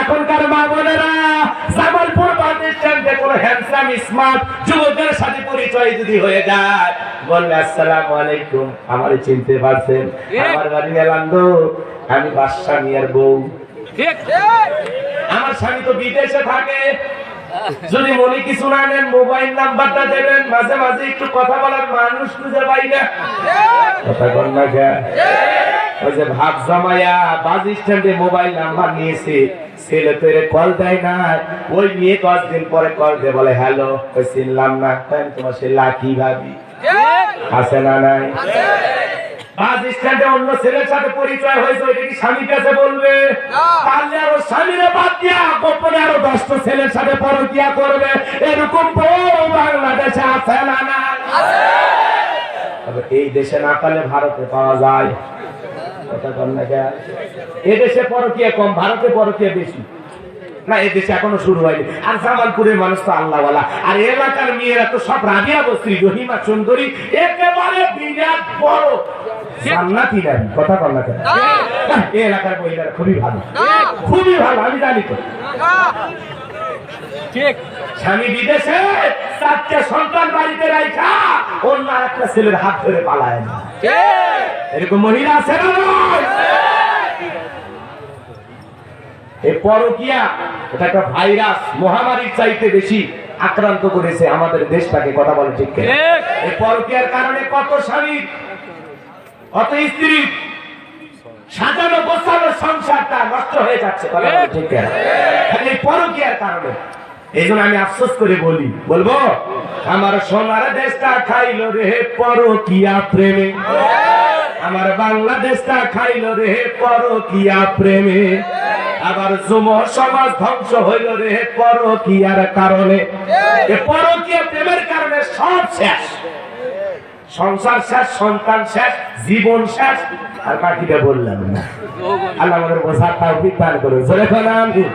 এখনকার মা বোনেরা জামালপুর বাস স্ট্যান্ডে কোন হ্যান্ডসাম স্মার্ট যুবকের সাথে পরিচয় যদি হয়ে যায়, বললে আসসালামু আলাইকুম, আমারে চিনতে পারছেন? আমার বাড়ি এলান্দো, আমি বাদশা মিয়ার বউ। আমার স্বামী তো বিদেশে থাকে, যদি মনে কিছু না নেন মোবাইল নাম্বারটা দেবেন, মাঝে মাঝে একটু কথা বলার মানুষ খুঁজে পাই না। কথা বল না কে? ওই যে ভাব জমায়া বাস স্ট্যান্ডে মোবাইল নাম্বার নিয়েছে, ছেলে তো এর কল দেয় না, ওই নিয়ে 10 দিন পরে কল দিয়ে বলে হ্যালো, ওই চিনলাম না, তোমার সে লাকি ভাবি আছে না নাই? বাস স্ট্যান্ডে অন্য ছেলের সাথে পরিচয় হয়েছে, ওইটা কি স্বামীর কাছে বলবে? তাহলে আরো স্বামীরে বাদ দিয়া গোপনে আরো 10টা ছেলের সাথে পরকিয়া করবে, এরকম বউ বাংলাদেশে আছে না নাই? তবে এই দেশে না পালে ভারতে পাওয়া যায়। কথা বল না কে? এদেশে পরকিয়া কম, ভারতে পরকিয়া বেশি। না, এদেশে এখনো শুরু হয়নি। আর জামালপুরের মানুষ তো আল্লাহওয়ালা, আর এলাকার মেয়েরা তো সব রাবিয়া বস্ত্রী, রহিমা সুন্দরী, একেবারে বিরাট বড় জান্নাতি নারী। কথা বল না কেন? এই এলাকার মহিলারা খুবই ভালো, খুবই ভালো, আমি জানি তো। স্বামী বিদেশে, 4টা সন্তান বাড়িতে রাখা অন্য একটা ছেলের হাত ধরে পালায় না, এরকম মহিলা আছে না? এই পরকিয়া এটা একটা ভাইরাস, মহামারীর চাইতে বেশি আক্রান্ত করেছে আমাদের দেশটাকে। কথা বলে ঠিক? এই পরকিয়ার কারণে কত স্বামী, কত স্ত্রী সাজানো গোছানো সংসারটা নষ্ট হয়ে যাচ্ছে। কথা বলে ঠিক? এই পরকিয়ার কারণে। এই জন্য আমি আফসোস করে বলবো, আমার সোনার দেশটা খাইলো রে পরকিয়া প্রেমে, আমার বাংলাদেশটা খাইলো রে পরকিয়া প্রেমে, আবার যুব সমাজ ধ্বংস হইল রে পরকিয়ার কারণে। পরকিয়া প্রেমের কারণে সব শেষ, সংসার শেষ, সন্তান শেষ, জীবন শেষ। আর বাকিটা বললাম না। আল্লাহ আমাদের বোঝার তৌফিক দান করুন। জোরে বলেন আমিন।